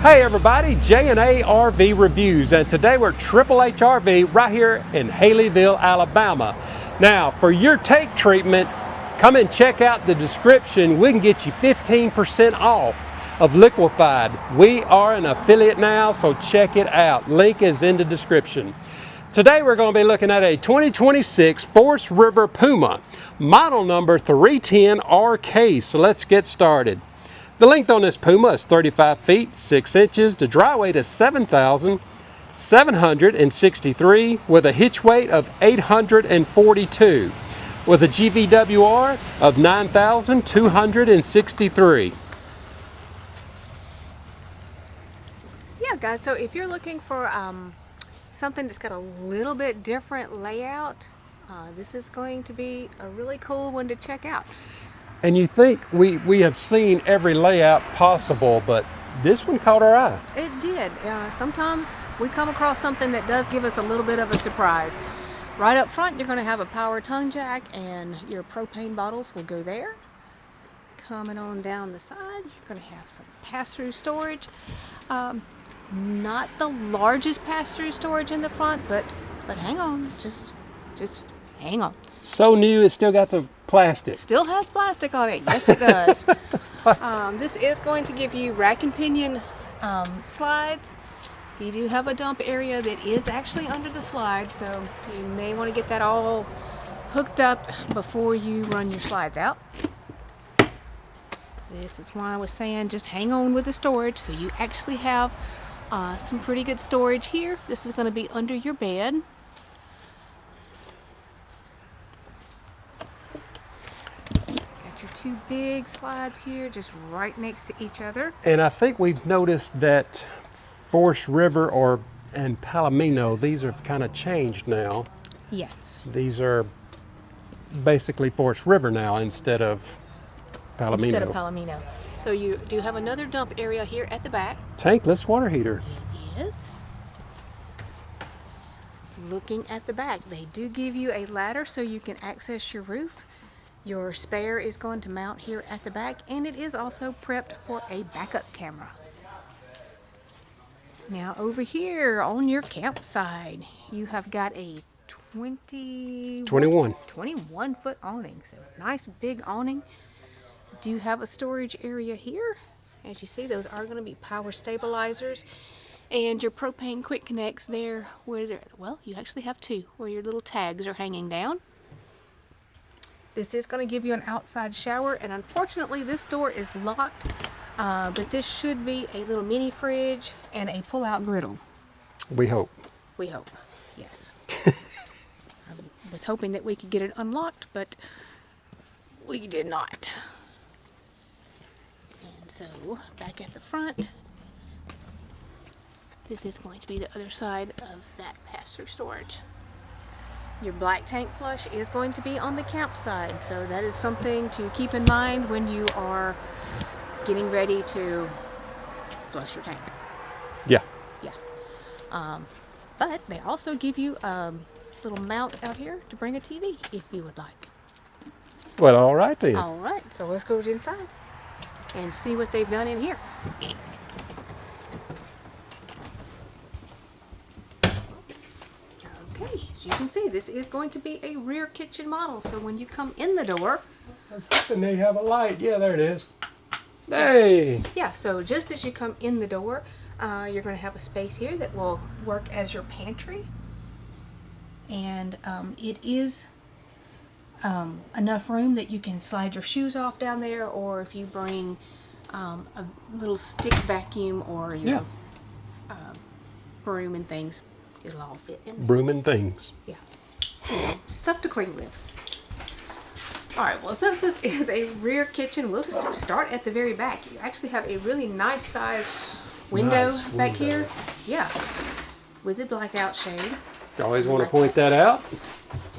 Hey everybody, J&A RV Reviews, and today we're Triple H RV right here in Haleyville, Alabama. Now, for your tank treatment, come and check out the description. We can get you 15% off of liquefied. We are an affiliate now, so check it out. Link is in the description. Today we're going to be looking at a 2026 Forest River Puma, model number 310RK. So let's get started. The length on this Puma is 35 feet, 6 inches. The dry weight is 7,763 with a hitch weight of 842 with a GVWR of 9,263. Yeah, guys, so if you're looking for something that's got a little bit different layout, this is going to be a really cool one to check out. And you think we have seen every layout possible, but this one caught our eye. It did. Sometimes we come across something that does give us a little bit of a surprise. Right up front, you're going to have a power tongue jack, and your propane bottles will go there. Coming on down the side, you're going to have some pass-through storage. Not the largest pass-through storage in the front, but hang on, just hang on. So new, it still got the plastic. Still has plastic on it. Yes, it does. This is going to give you rack and pinion slides. You do have a dump area that is actually under the slide, so you may want to get that all hooked up before you run your slides out. This is why I was saying just hang on with the storage, so you actually have some pretty good storage here. This is going to be under your bed. Your two big slides here just right next to each other. And I think we've noticed that Forest River and Palomino, these have kind of changed now. Yes. These are basically Forest River now instead of Palomino. So you do have another dump area here at the back. Tankless water heater. It is. Looking at the back, they do give you a ladder so you can access your roof. Your spare is going to mount here at the back, and it is also prepped for a backup camera. Now over here on your campsite, you have got a 21 foot awning. So nice big awning. Do have a storage area here. As you see, those are going to be power stabilizers. And your propane quick connects there where, well, you actually have two where your little tags are hanging down. This is going to give you an outside shower, and unfortunately this door is locked, but this should be a little mini fridge and a pull-out griddle. We hope. We hope, yes. I was hoping that we could get it unlocked, but we did not. And so, back at the front, this is going to be the other side of that pass-through storage. Your black tank flush is going to be on the campsite, so that is something to keep in mind when you are getting ready to flush your tank. Yeah. Yeah. But they also give you a little mount out here to bring a TV if you would like. Well, all right then. All right, so let's go inside and see what they've done in here. Okay, as you can see, this is going to be a rear kitchen model, so when you come in the door... I was hoping they have a light. Yeah, there it is. Hey! Yeah, so just as you come in the door, you're going to have a space here that will work as your pantry. And it is enough room that you can slide your shoes off down there, or if you bring a little stick vacuum or your broom and things, it'll all fit in there. Broom and things. Yeah. Stuff to clean with. Alright, well, since this is a rear kitchen, we'll just start at the very back. You actually have a really nice size window back here. Yeah. With a blackout shade. You always want to point that out.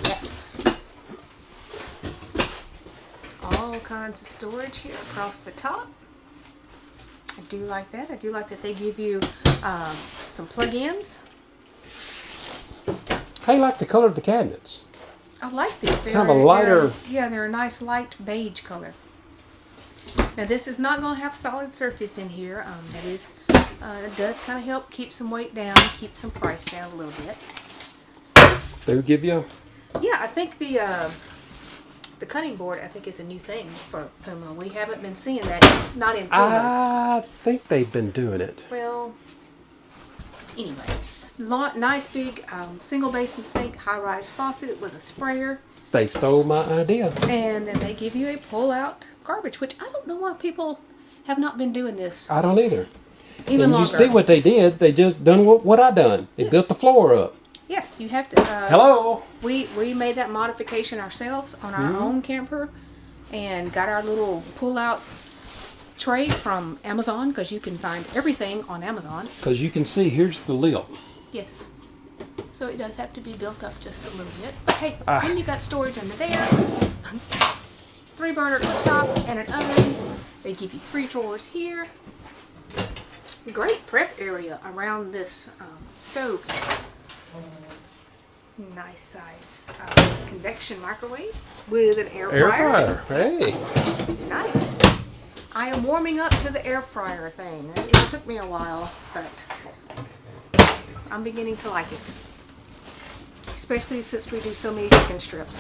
Yes. All kinds of storage here across the top. I do like that. I do like that they give you some plug-ins. How do you like the color of the cabinets? I like these. They're kind of a lighter. They're a nice light beige color. Now this is not going to have solid surface in here. That is It does kind of help keep some weight down, keep some price down a little bit. They would give you? Yeah, I think the cutting board, I think, is a new thing for Puma. We haven't been seeing that, not in Pumas. I think they've been doing it. Well, anyway, nice big single basin sink, high-rise faucet with a sprayer. They stole my idea. And then they give you a pull-out garbage, which I don't know why people have not been doing this. I don't either. Even and longer. You see what they did? They just done what I done. They built the floor up. Yes, you have to. Hello. We made that modification ourselves on our own camper, and got our little pull-out tray from Amazon, because you can find everything on Amazon. Because you can see, here's the lip. Yes. So it does have to be built up just a little bit. But hey, then you got storage under there. 3-burner cooktop and an oven. They give you 3 drawers here. Great prep area around this stove. Nice size convection microwave with an air fryer. Hey. Nice. I am warming up to the air fryer thing. It took me a while, but I'm beginning to like it. Especially since we do so many chicken strips.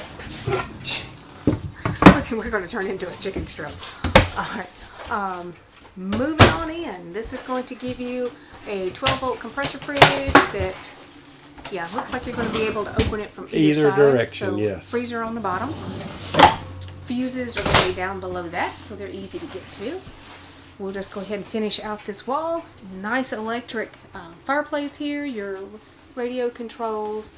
We're going to turn into a chicken strip. Alright. Moving on in. This is going to give you a 12-volt compressor fridge that, yeah, looks like you're going to be able to open it from either side. direction, so yes. Freezer on the bottom. Fuses are way down below that, so they're easy to get to. We'll just go ahead and finish out this wall. Nice electric fireplace here. Your radio controls.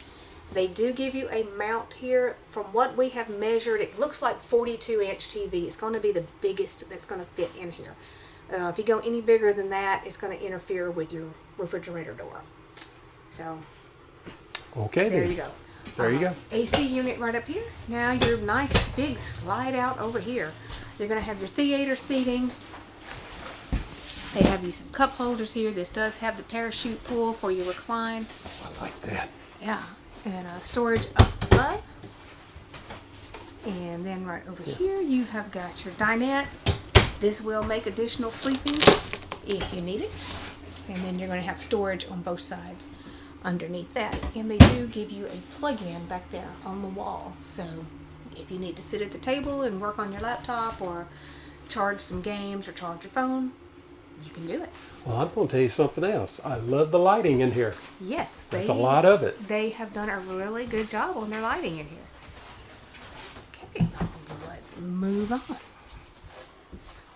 They do give you a mount here. From what we have measured, it looks like 42-inch TV. It's going to be the biggest that's going to fit in here. If you go any bigger than that, it's going to interfere with your refrigerator door. So, okay, there you go. There you go. AC unit right up here. Now your nice big slide out over here. You're going to have your theater seating. They have you some cup holders here. This does have the parachute pull for your recline. I like that. Yeah. And storage up above. And then right over here you have got your dinette. This will make additional sleeping if you need it. And then you're going to have storage on both sides underneath that. And they do give you a plug-in back there on the wall. So if you need to sit at the table and work on your laptop or charge some games or charge your phone, you can do it. Well, I'm going to tell you something else. I love the lighting in here. Yes. There's a lot of it. They have done a really good job on their lighting in here. Okay, let's move on.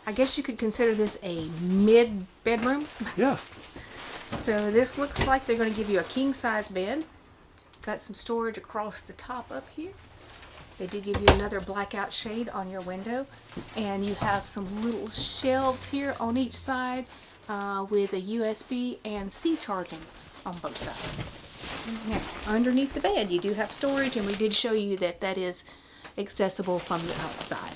I guess you could consider this a mid-bedroom. Yeah. So this looks like they're going to give you a king-size bed. Got some storage across the top up here. They do give you another blackout shade on your window. And you have some little shelves here on each side with a USB and C charging on both sides. Now, underneath the bed you do have storage, and we did show you that that is accessible from the outside.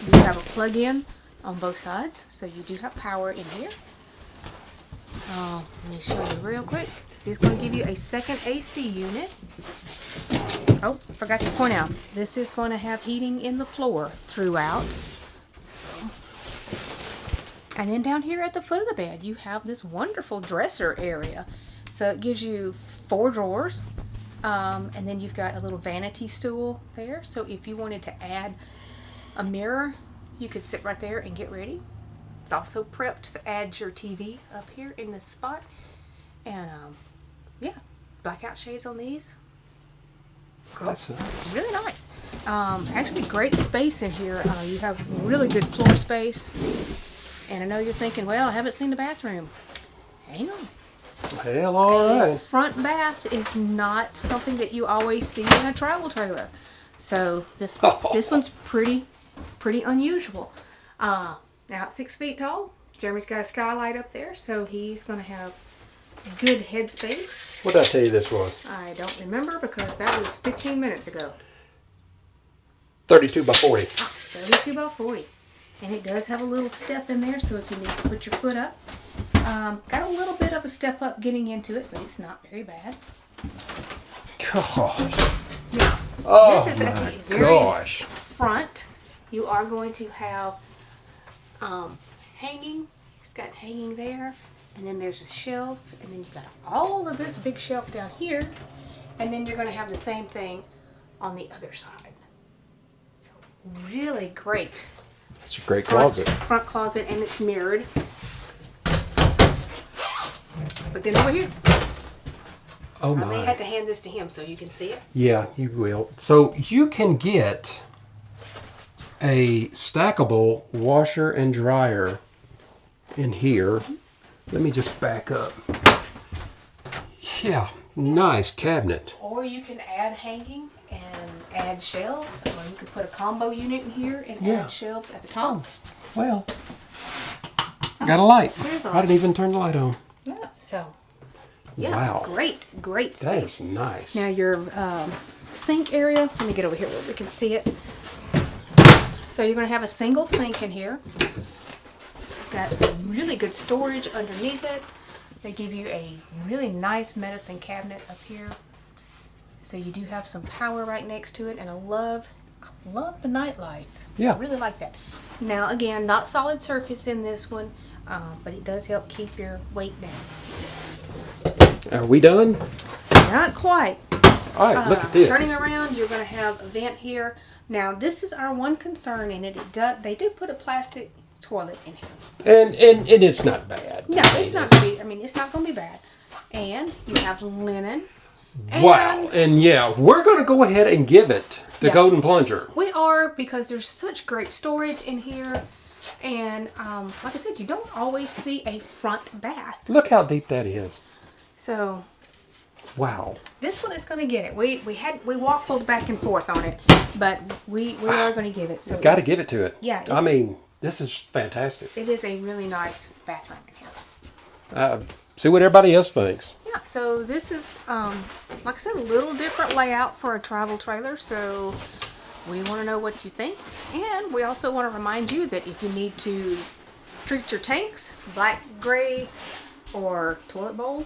You have a plug-in on both sides, so you do have power in here. Let me show you real quick. This is going to give you a second AC unit. Oh, forgot to point out, this is going to have heating in the floor throughout. And then down here at the foot of the bed, you have this wonderful dresser area. So it gives you 4 drawers, and then you've got a little vanity stool there. So if you wanted to add a mirror, you could sit right there and get ready. It's also prepped to add your TV up here in this spot. And yeah, blackout shades on these. Cool. That's nice. Really nice. Actually great space in here. You have really good floor space. And I know you're thinking, well, I haven't seen the bathroom. Hang on. Hell, all A right. front bath is not something that you always see in a travel trailer. So this one's pretty unusual. Now at 6 feet tall, Jeremy's got a skylight up there, so he's going to have good headspace. What did I tell you this was? I don't remember because that was 15 minutes ago. 32 by 40. 32 by 40. And it does have a little step in there, so if you need to put your foot up. Got a little bit of a step up getting into it, but it's not very bad. Gosh. Now, Oh, this is at the very front. You are going to have hanging It's got hanging there, and then there's a shelf, and then you've got all of this big shelf down here, and then you're going to have the same thing on the other side. So really great. It's a great closet. Front closet, and it's mirrored. But then over here, Oh my. I may have to hand this to him so you can see it. Yeah, you will. So you can get a stackable washer and dryer in here. Let me just back up. Yeah, nice cabinet. Or you can add hanging and add shelves, or you could put a combo unit in here and add shelves at the top. Well, got a light. There's a I light. didn't even turn the light on. Yeah, so yeah, Wow. great That space. is nice. Now your sink area, let me get over here where we can see it. So you're going to have a single sink in here. Got some really good storage underneath it. They give you a really nice medicine cabinet up here. So you do have some power right next to it, and I love the night lights. Yeah. I really like that. Now again, not solid surface in this one, but it does help keep your weight down. Are we done? Not quite. All right, look at this. Turning around, you're going to have a vent here. Now this is our one concern in it. They do put a plastic toilet in here. And it's not bad. No, it's not going to be. I mean, it's not going to be bad. And you have linen. Wow. And yeah, we're going to go ahead and give it the Yeah. golden plunger. We are, because there's such great storage in here. And like I said, you don't always see a front bath. Look how deep that is. So Wow. this one is going to get it. We waffled back and forth on it, but we are going to give it. So Got to give it to it. Yeah, I mean, this is fantastic. it is a really nice bathroom in here. See what everybody else thinks. Yeah, so this is, like I said, a little different layout for a travel trailer, so we want to know what you think. And we also want to remind you that if you need to treat your tanks, black, gray, or toilet bowl,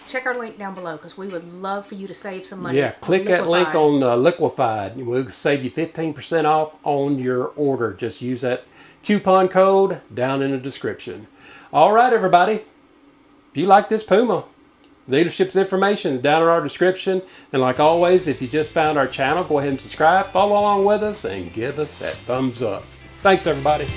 check our link down below, because we would love for you to save some money. Yeah, click that link Liquefied. on Liquefied. We'll save you 15% off on your order. Just use that coupon code down in the description. All right, everybody. If you like this Puma, the dealership's information is down in our description. And like always, if you just found our channel, go ahead and subscribe, follow along with us, and give us that thumbs up. Thanks, everybody.